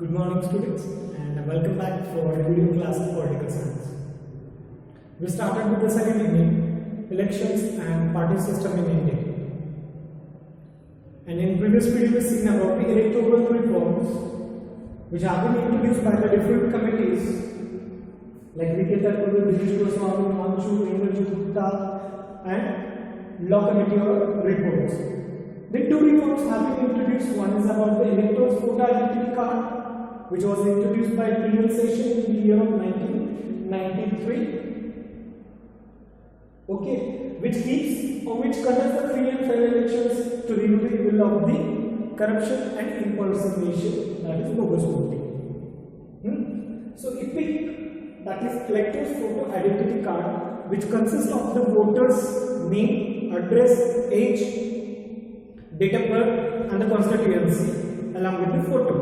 Good morning students and welcome back for a video class of political science. We started with the second evening, elections and party system in India. And in previous video we seen about the electoral reforms which have been introduced by the different committees like Viketa Kuru, Dinesh Goswami, Manchu, Indrajit Gupta and Law Committee of Reports. The two reforms have been introduced. One is about the elector's voter identity card, which was introduced by Penal Session in the year of 1993. Okay, which conducts the free and fair elections to remove the evil of the corruption and impersonation, that is bogus voting. So EPIC, that is elector's photo identity card, which consists of the voter's name, address, age, date of birth and the constituency along with the photo.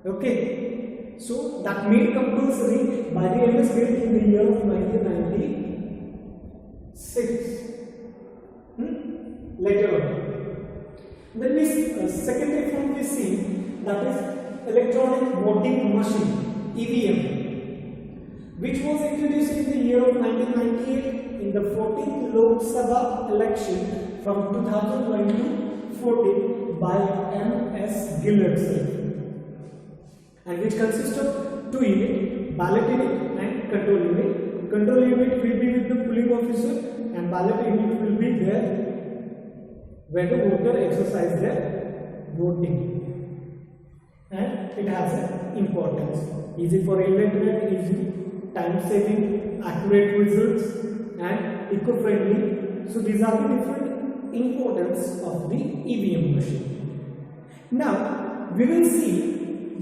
Okay, so that made compulsory by the MS Bill in the year of 1996. Later on. Then this second reform we see, that is electronic voting machine (EVM), which was introduced in the year of 1998 in the 14th Lok Sabha election from 2001 to 14 by MS Gill itself, and which consists of two units, ballot unit and control unit. Control unit will be with the polling officer and ballot unit will be there where the voter exercise their voting, and it has an importance, easy for illiterate, easy, time saving, accurate results and eco-friendly. So these are the different importance of the EVM machine. Now we will see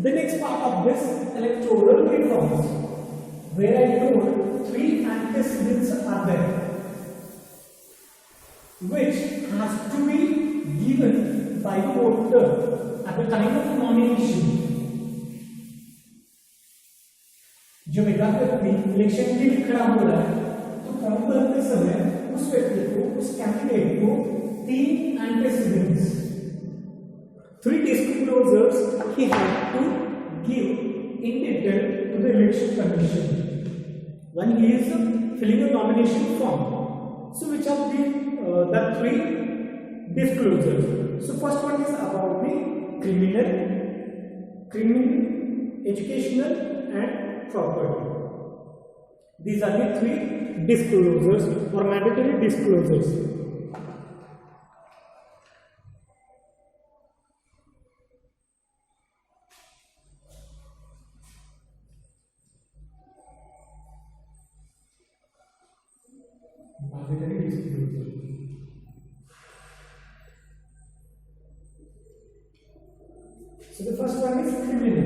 the next part of this electoral reforms, where I told three antecedents are there, which has to be given by the voter at the time of nomination. जो व्यक्ति election के लिए खड़ा हो रहा है तो form भरते समय उस व्यक्ति को, उस कैंडिडेट को तीन antecedents, three disclosures he had to give in detail to the election commission when he is filling a nomination form. So which are the three disclosures? So first one is about the criminal, educational and property. These are the three disclosures or mandatory disclosures. So the first one is criminal.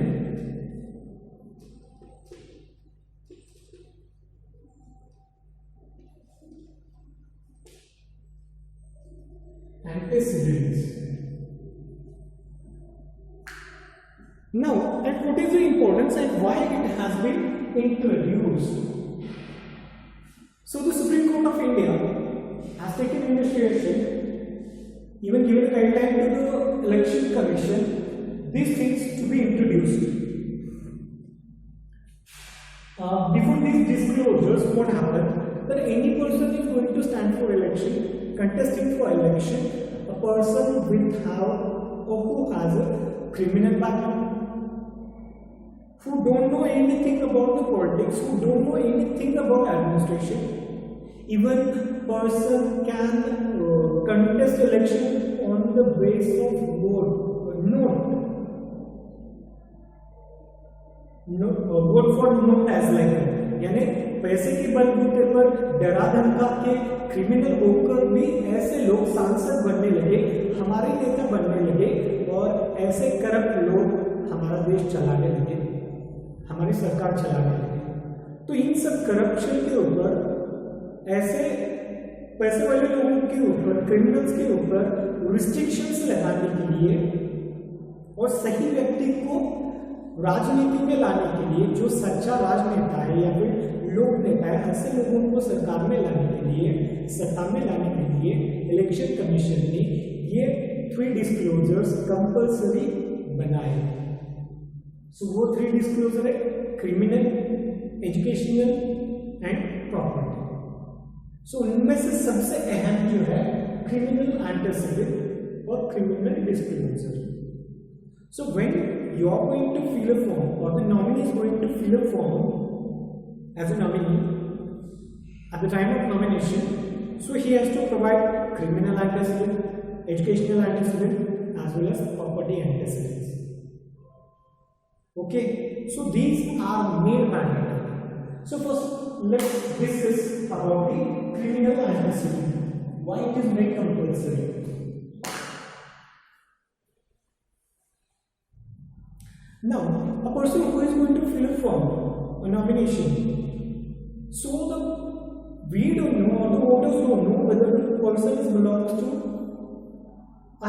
Antecedents. Now, and what is the importance and why it has been introduced? So the Supreme Court of India has taken initiation, even given a guideline to the Election Commission, these things to be introduced. Before these disclosures, what happened? That any person is going to stand for election, contesting for election, a person will have or who has a criminal background, who don't know anything about the politics, who don't know anything about administration. Even person can contest election on the basis of vote for note as like, यानी पैसे के बलबूते पर डरा धमका के criminal होकर भी ऐसे लोग सांसद बनने लगे, हमारे नेता बनने लगे और ऐसे करप्ट लोग हमारा देश चलाने लगे, हमारी सरकार चलाने लगे. तो इन सब करप्शन के ऊपर, ऐसे पैसे वाले लोगों के ऊपर, क्रिमिनल्स के ऊपर रिस्ट्रिक्शंस लगाने के लिए और सही व्यक्ति को राजनीति में लाने के लिए, जो सच्चा राजनेता है या फिर लोक नेता है, ऐसे लोगों को सरकार में लाने के लिए, सत्ता में लाने के लिए इलेक्शन कमीशन ने ये 3 डिस्क्लोजर्स कंपल्सरी बनाए. सो वो 3 डिस्क्लोजर है, क्रिमिनल, एजुकेशनल एंड प्रॉपर्टी। सो उनमें से सबसे अहम जो है क्रिमिनल एंटेसिडेंट और criminal disclosure. So when you are going to fill a form or the nominee is going to fill a form as a nominee at the time of nomination, so he has to provide criminal antecedent, educational antecedent as well as property antecedents. Okay, so these are made mandatory. So first let's discuss about the criminal antecedent, why it is made compulsory. Now, a person who is going to fill a form, a nomination, so we don't know, or the voters don't know whether the person belongs to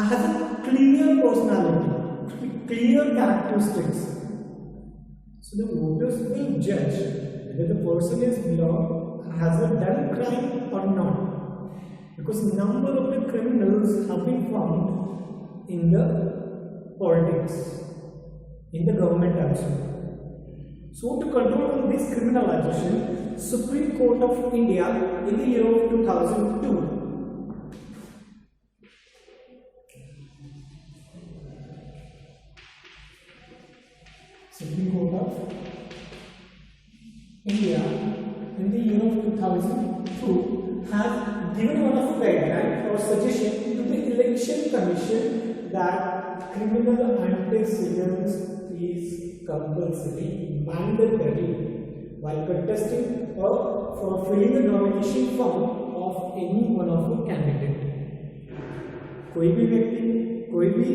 has a clear personality, clear characteristics. So the voters will judge whether the person has a done crime or not, because number of the criminals have been found in the politics, in the government also. So to control this criminalization, Supreme Court of India in the year of 2002 Supreme Court of India in the year of 2002 has given one of the guidelines or suggestion to the Election Commission that criminal antecedents is compulsory, mandatory while contesting or for filling the nomination form of any one of the candidate. कोई भी व्यक्ति, कोई भी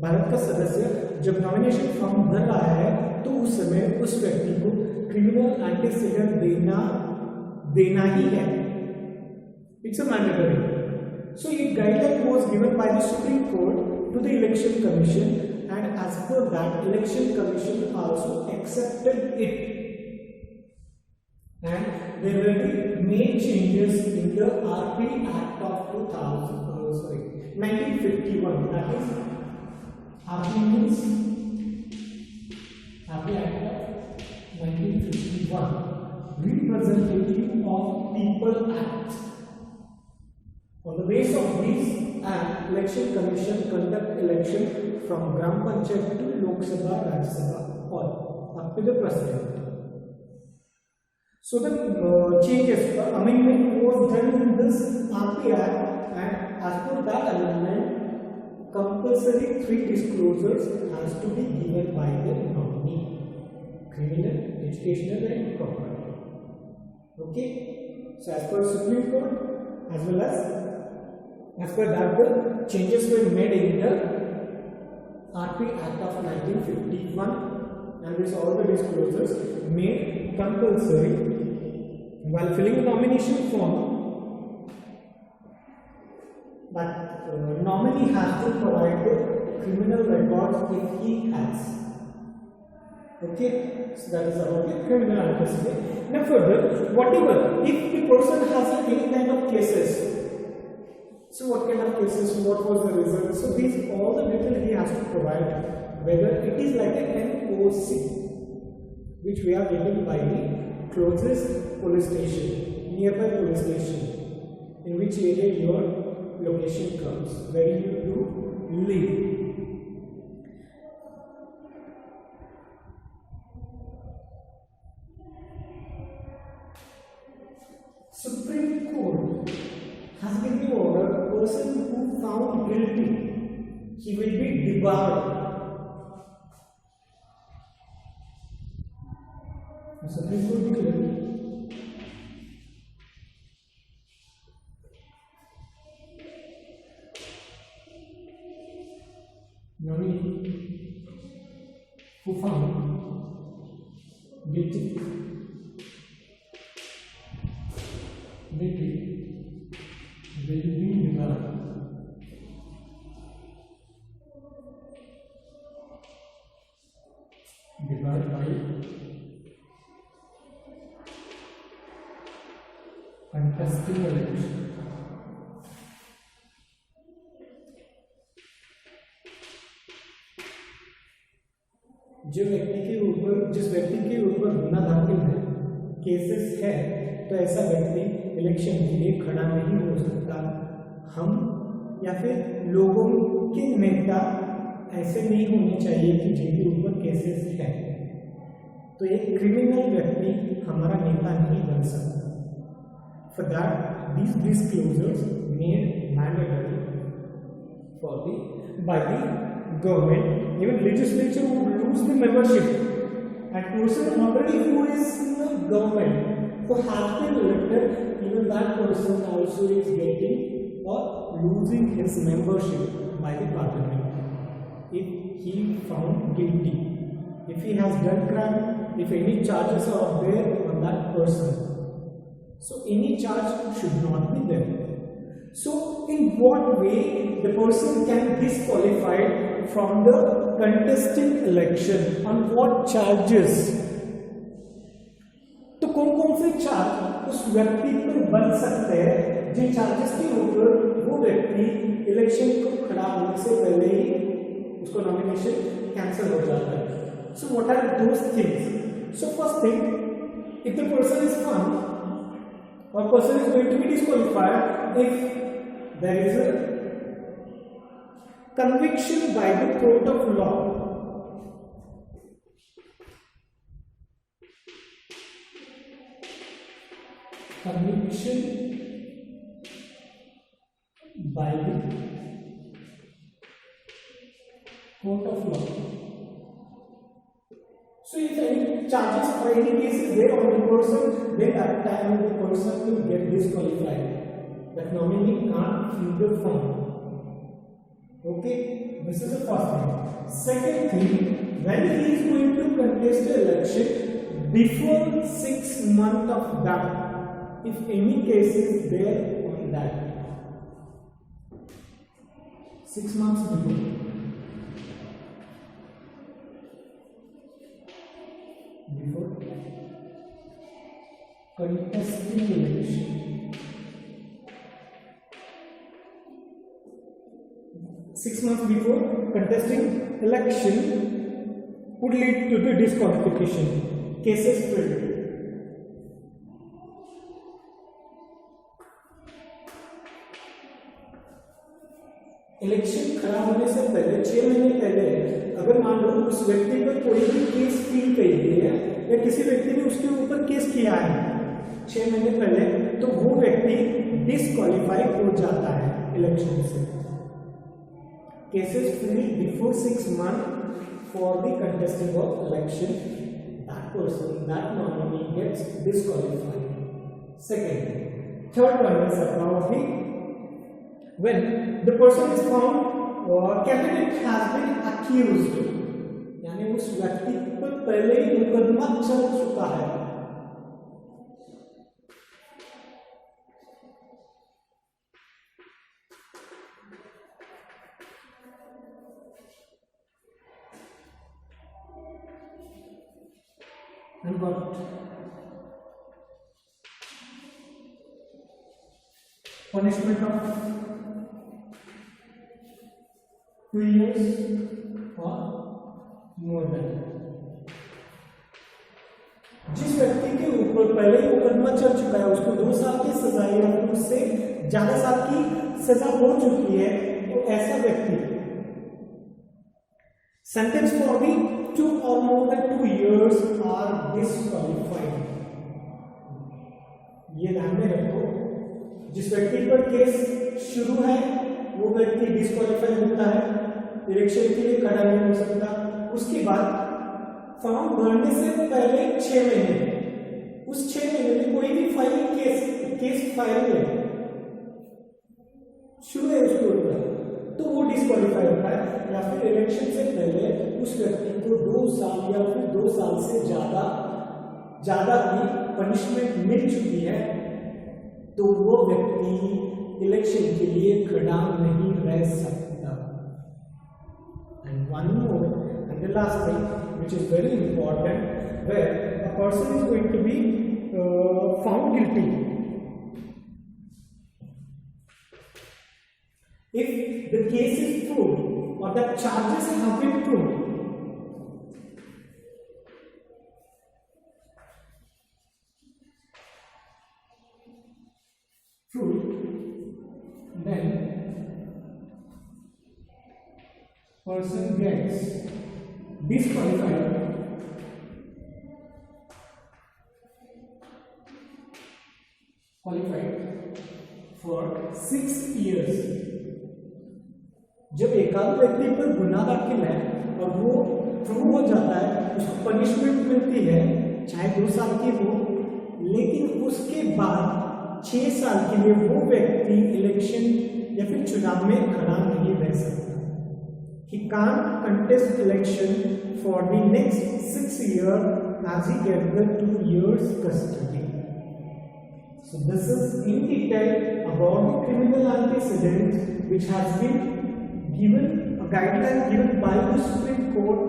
भारत का सदस्य जब nomination form भर रहा है तो उस समय उस व्यक्ति को क्रिमिनल एंटीसीडेंट देना ही है. It's a mandatory. So a guideline was given by the Supreme Court to the Election Commission, and as per that, Election Commission also accepted it, and there were made changes in the RP Act of 1951. That is, RP means RP Act of 1951, Representative of People Act. On the basis of these Act, Election Commission conduct election from Gram Panchayat to Lok Sabha, Rajya Sabha, or up to the President. So the changes, amendment was done in this RP Act, and as per that amendment, compulsory 3 disclosures has to be given by the nominee: criminal, educational, and property. Okay. So as per Supreme Court, as well as per that, the changes were made in the RP Act of 1951, and this all the disclosures made compulsory while filling a nomination form. But nominee has to provide the criminal records if he has. Okay, so that is about the criminal antecedent. Now further, whatever, if the person has any kind of cases, so what kind of cases, what was the result, so these all the detail he has to provide, whether it is like an NOC which we are getting by the closest police station, nearby police station, in which area your location comes, where you do live. Supreme Court has given the order, a person who found guilty, he will be debarred. The Supreme Court declared nominee who found guilty will be debarred. Debarred by contesting election. जिस व्यक्ति के ऊपर गुना दाखिल है, cases है, तो ऐसा व्यक्ति इलेक्शन के लिए खड़ा नहीं हो सकता। हम या फिर लोगों के नेता ऐसे नहीं होने चाहिए कि जिनके ऊपर केसेस है, तो एक क्रिमिनल व्यक्ति हमारा नेता नहीं बन सकता। For that, these disclosures made mandatory by the government, even legislature would lose the membership, and person already who is in the government, who has been elected, even that person also is getting or losing his membership by the parliament if he found guilty, if he has done crime, if any charges are there on that person. So any charge should not be there. So in what way the person can disqualify from the contesting election, on what charges? तो कौन से charge उस व्यक्ति पर बन सकते हैं जिन charges के ऊपर वो व्यक्ति इलेक्शन को खड़ा होने से पहले ही उसको नॉमिनेशन कैंसिल हो जाता है। So what are those things? So first thing, if the person is found or person is going to be disqualified if there is a conviction by the court of law. Conviction by the court of law. So if any charges or any case is there on the person, then at that time the person will get disqualified. That nominee can't fill the form. Okay, this is the first thing. Second thing, when he is going to contest the election, before 6 months of that, if any case is there on that, 6 months before. Contesting election, 6 months before contesting election would lead to the disqualification. Cases filled. Election खड़ा होने से पहले 6 महीने पहले अगर मान लो उस व्यक्ति पर कोई भी केस फील कही है या किसी व्यक्ति ने उसके ऊपर केस किया है 6 महीने पहले, तो वो व्यक्ति डिस्क्वालीफाई हो जाता है इलेक्शन से। Cases field before 6 months for the contesting of election, that person, that nominee gets disqualified. Second, third one is about the when the person is found or candidate has been accused, यानी उस व्यक्ति पर पहले ही मुकदमा चल चुका है। And got punishment of 2 years or more than। जिस व्यक्ति के ऊपर पहले ही मुकदमा चल चुका है उसको 2 साल की सजा या उससे ज्यादा साल की सजा हो चुकी है, तो ऐसा व्यक्ति sentence for the 2 or more than 2 years are disqualified। ये ध्यान में रखो, जिस व्यक्ति पर केस शुरू है वो व्यक्ति डिस्क्वालीफाई होता है, इलेक्शन के लिए खड़ा नहीं हो सकता। उसके बाद फॉर्म भरने से पहले 6 महीने, उस 6 महीने में कोई भी फाइल केस फाइल है शुरू है उसके ऊपर, तो वो डिस्क्वालीफाई होता है। या फिर इलेक्शन से पहले उस व्यक्ति को 2 साल या फिर 2 साल से ज्यादा की पनिशमेंट मिल चुकी है, तो वो व्यक्ति इलेक्शन के लिए खड़ा नहीं रह सकता। And one more, and the last thing, which is very important, where a person is going to be found guilty. If the case is proved or the charges have been proved, person gets disqualified for 6 years। जब एक आध व्यक्ति पर गुनाह दाखिल है और वो प्रूव हो जाता है, उसको पनिशमेंट मिलती है, चाहे 2 साल की हो, लेकिन उसके बाद 6 साल के लिए वो व्यक्ति इलेक्शन या फिर चुनाव में खड़ा नहीं रह सकता। He can't contest election for the next 6 years as he gets the 2 years custody. So this is in detail about the criminal antecedents which has been given, a guideline given by the Supreme Court,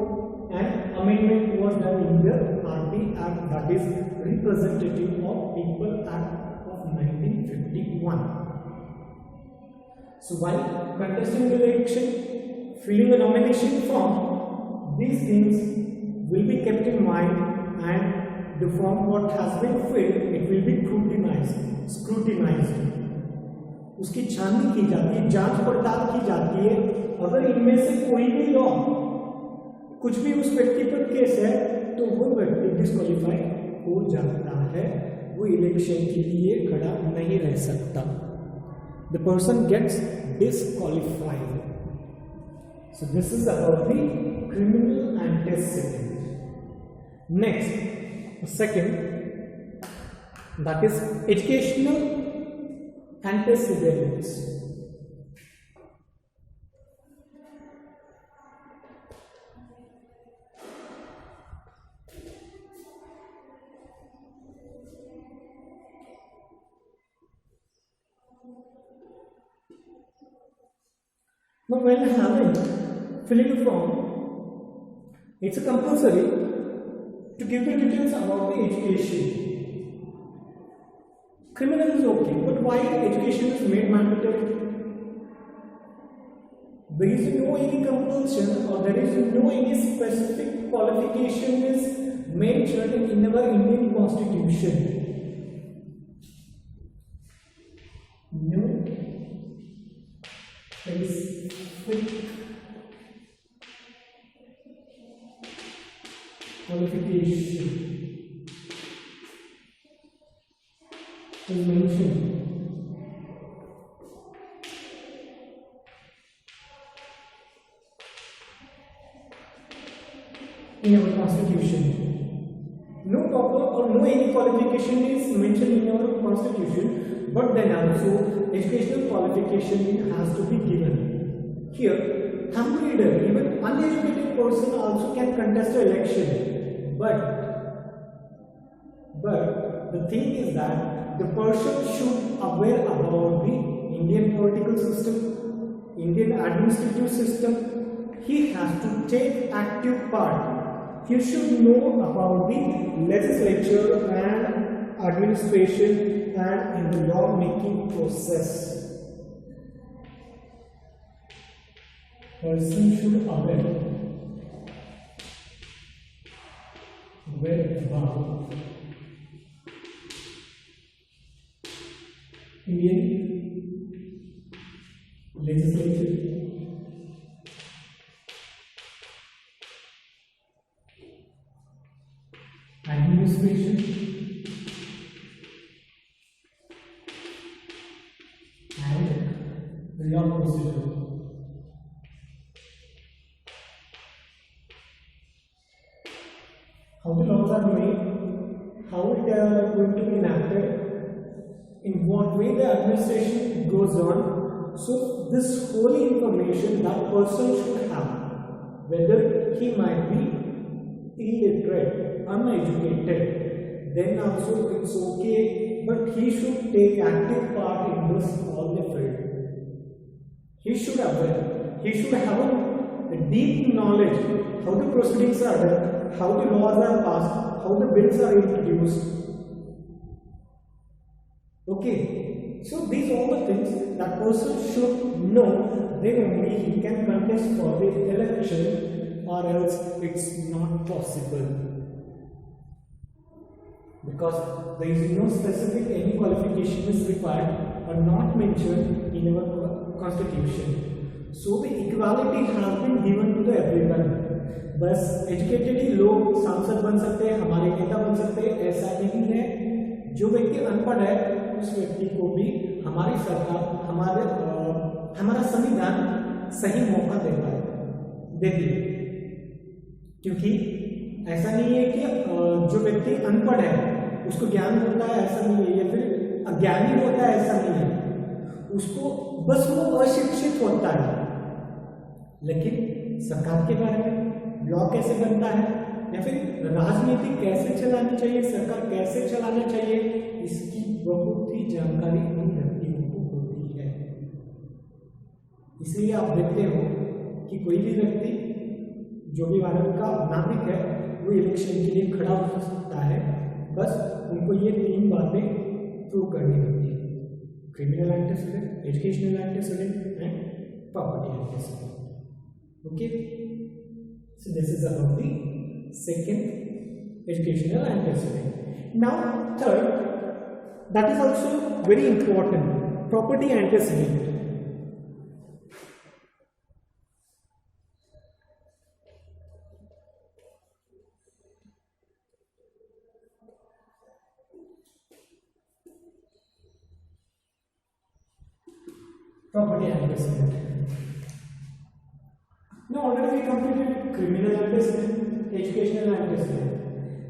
and amendment was done in the RP Act, that is Representative of People Act of 1951. So while contesting the election, filling a nomination form, these things will be kept in mind, and the form what has been filled, it will be scrutinized, उसकी छाननी की जाती है, जांच पड़ताल की जाती है। अगर इनमें से कोई भी लॉ, कुछ भी उस व्यक्ति पर केस है, तो वो व्यक्ति डिस्क्वालीफाई हो जाता है, वो इलेक्शन के लिए खड़ा नहीं रह सकता। The person gets disqualified. So this is about the criminal antecedent. Next, second, that is educational antecedents. Now when filling a form, it's compulsory to give the details about the education. Criminal is okay, but why education is made mandatory? There is no any compulsion, or there is no any specific qualification is mentioned in our Indian Constitution. No specific qualification is mentioned in our Constitution. No proper or no any qualification is mentioned in our Constitution, but then also educational qualification has to be given. Here, thumb reader, even uneducated person also can contest an election, but the thing is that the person should aware about the Indian political system, Indian administrative system. He has to take active part. He should know about the legislature and administration and in the law making process. Person should aware about Indian legislature, administration, and the law procedure. How the laws are made, how they are going to be enacted, in what way the administration goes on. So this whole information that person should have, whether he might be illiterate, uneducated, then also it's okay, but he should take active part in this all the field. He should have a deep knowledge how the proceedings are done, how the laws are passed, how the bills are introduced. Okay, so these are all the things that person should know, then only he can contest for the election, or else it's not possible. Because there is no specific any qualification is required or not mentioned in our constitution. So the equality has been given to the everyone. बस educated ही लोग सांसद बन सकते हैं, हमारे नेता बन सकते हैं, ऐसा नहीं है। जो व्यक्ति अनपढ़ है उस व्यक्ति को भी हमारी सरकार, हमारा संविधान सही मौका देती है। क्योंकि ऐसा नहीं है कि जो व्यक्ति अनपढ़ है उसको ज्ञान होता है, ऐसा नहीं है, या फिर अज्ञानी होता है, ऐसा नहीं है। उसको बस वो अशिक्षित होता है। लेकिन सरकार के बारे में, लॉ कैसे बनता है, या फिर राजनीति कैसे चलानी चाहिए, सरकार कैसे चलाना चाहिए, इसकी बहुत ही जानकारी उन व्यक्तियों को होती है। इसलिए आप देखते हो कि कोई भी व्यक्ति जो भी भारत का नागरिक है वो इलेक्शन के लिए खड़ा हो सकता है। बस उनको ये 3 बातें प्रूव करनी होती है: criminal antecedent, educational antecedent and property antecedent. Okay, so this is about the second educational antecedent. Now third, that is also very important, property antecedent. Property antecedent. Now already we completed criminal antecedent, educational antecedent.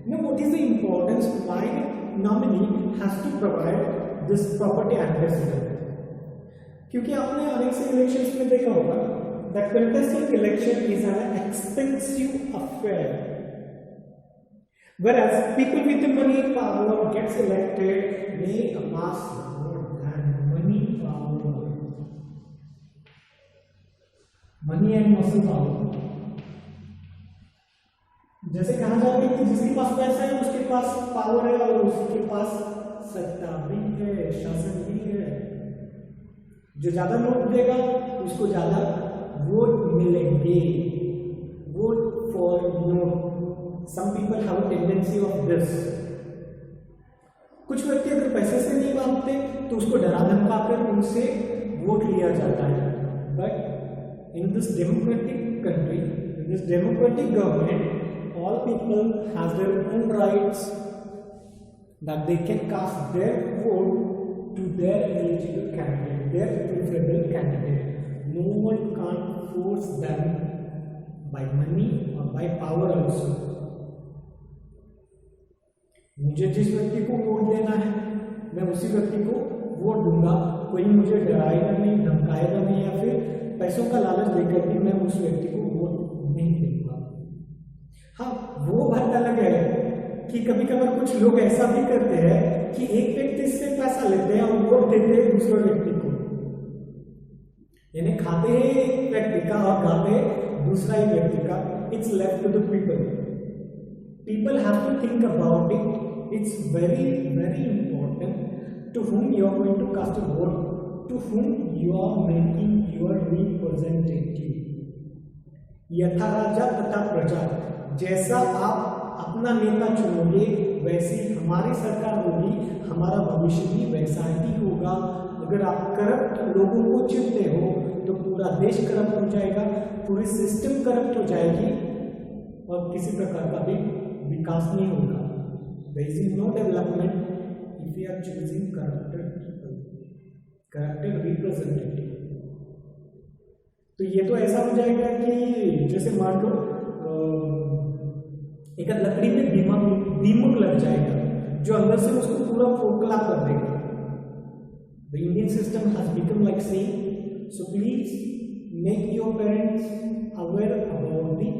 Now what is the importance why nominee has to provide this property antecedent? क्योंकि आपने अनेक से elections में देखा होगा that contesting election is an expensive affair, whereas people with the money power gets elected may amass more than money power. Money and muscle power, जैसे कहा जाता है कि जिसके पास पैसा है उसके पास पावर है और उसके पास सत्ता भी है, शासन भी है। जो ज्यादा नोट देगा उसको ज्यादा वोट मिलेंगे, vote for note. Some people have a tendency of this. कुछ व्यक्ति अगर पैसे से नहीं मांगते तो उसको डरा धमका कर उनसे वोट लिया जाता है। But in this democratic country, in this democratic government, all people have their own rights, that they can cast their vote to their eligible candidate, their preferable candidate. No one can't force them by money or by power also. मुझे जिस व्यक्ति को vote देना है मैं उसी व्यक्ति को वोट दूंगा। कोई मुझे डराएगा नहीं, धमकाएगा नहीं, या फिर पैसों का लालच देकर भी मैं उस व्यक्ति को वोट नहीं दूंगा। हाँ, वो बात अलग है कि कभी कभार कुछ लोग ऐसा भी करते हैं कि एक व्यक्ति से पैसा लेते हैं और वोट देते हैं दूसरे व्यक्ति को, यानी खाते हैं एक व्यक्ति का और खाते हैं दूसरा ही व्यक्ति का। It's left to the people. People have to think about it. It's very very important to whom you are going to cast a vote, to whom you are making your representative. यथा राजा तथा प्रजा, जैसा आप अपना नेता चुनोगे वैसी हमारी सरकार होगी, हमारा भविष्य भी वैसा ही होगा। अगर आप करप्ट लोगों को चुनते हो तो पूरा देश करप्ट हो जाएगा, पूरी सिस्टम करप्ट हो जाएगी और किसी प्रकार का भी विकास नहीं होगा। There is no development if we are choosing corrupted people, corrupted representative. तो ये तो ऐसा हो जाएगा कि जैसे मान लो एक लकड़ी में दीमक लग जाएगा जो अंदर से उसको पूरा खोखला कर देगा। The Indian system has become like same. So please make your parents aware about the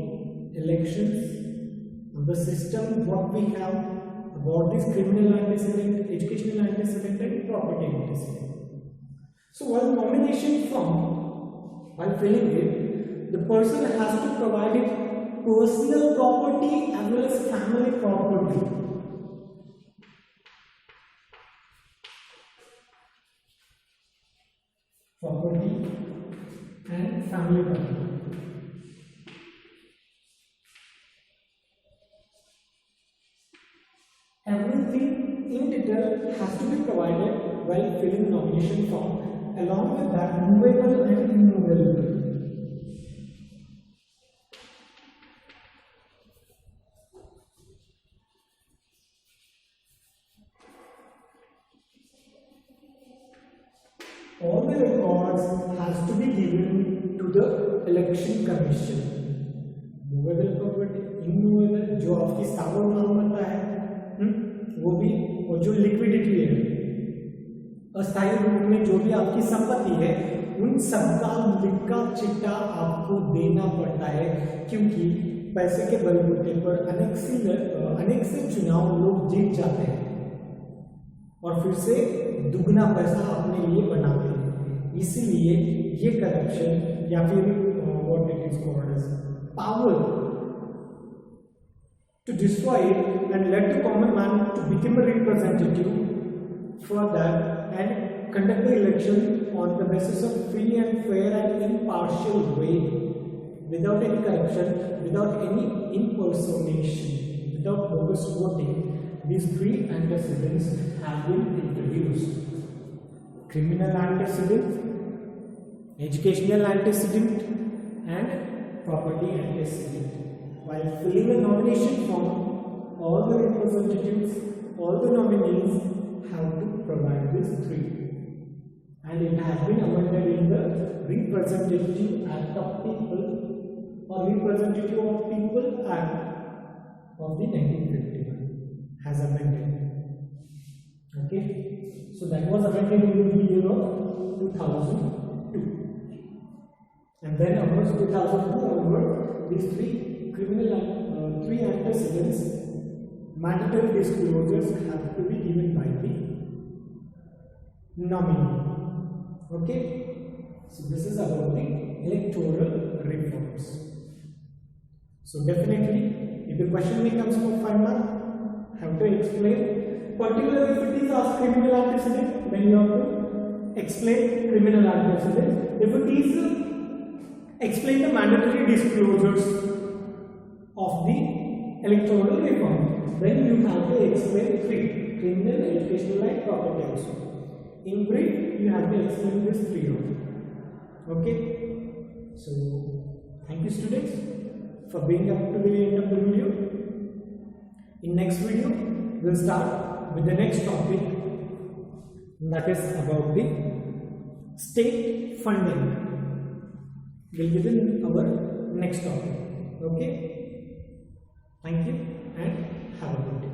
elections, the system, what we have, about this criminal antecedent, educational antecedent, and property antecedent. So while nomination form, while filling it, the person has to provide it personal property as well as family property. Property and family property. Everything in detail has to be provided while filling nomination form. Along with that, movable and immovable. records has to be given to the election commission. Movable property, immovable, जो आपकी स्थावर मालमत्ता है, वो भी, और जो liquidity है, अस्थायी रूप में जो भी आपकी संपत्ति है, उन सबका लिखा चिट्ठा आपको देना पड़ता है, क्योंकि पैसे के बलबूते पर अनेक से चुनाव लोग जीत जाते हैं और फिर से दुगना पैसा अपने लिए बनाते हैं। इसीलिए ये करप्शन या फिर what it is called as power to destroy it and let the common man to become a representative for that and conduct the election on the basis of free and fair and impartial way, without any corruption, without any impersonation, without bogus voting. These three antecedents have been introduced: criminal antecedent, educational antecedent, and property antecedent. While filling a nomination form, all the representatives, all the nominees have to provide these three. And it has been amended in the Representative Act of People or Representative of People Act of the 1951 has amended. Okay, so that was amended in the year of 2002, and then onwards 2002 onward, these three antecedents, mandatory disclosures have to be given by the nominee. Okay, so this is about the electoral reforms. So definitely, if the question becomes for 5 marks, have to explain. Particularly if it is asked criminal antecedent, then you have to explain criminal antecedent. If it is explain the mandatory disclosures of the electoral reform, then you have to explain three: criminal, educational, and property also. In brief, you have to explain this three only. Okay, so thank you students for being up to the end of the video. In next video, we'll start with the next topic, that is about the state funding. Will be our next topic. Okay, thank you and have a good day.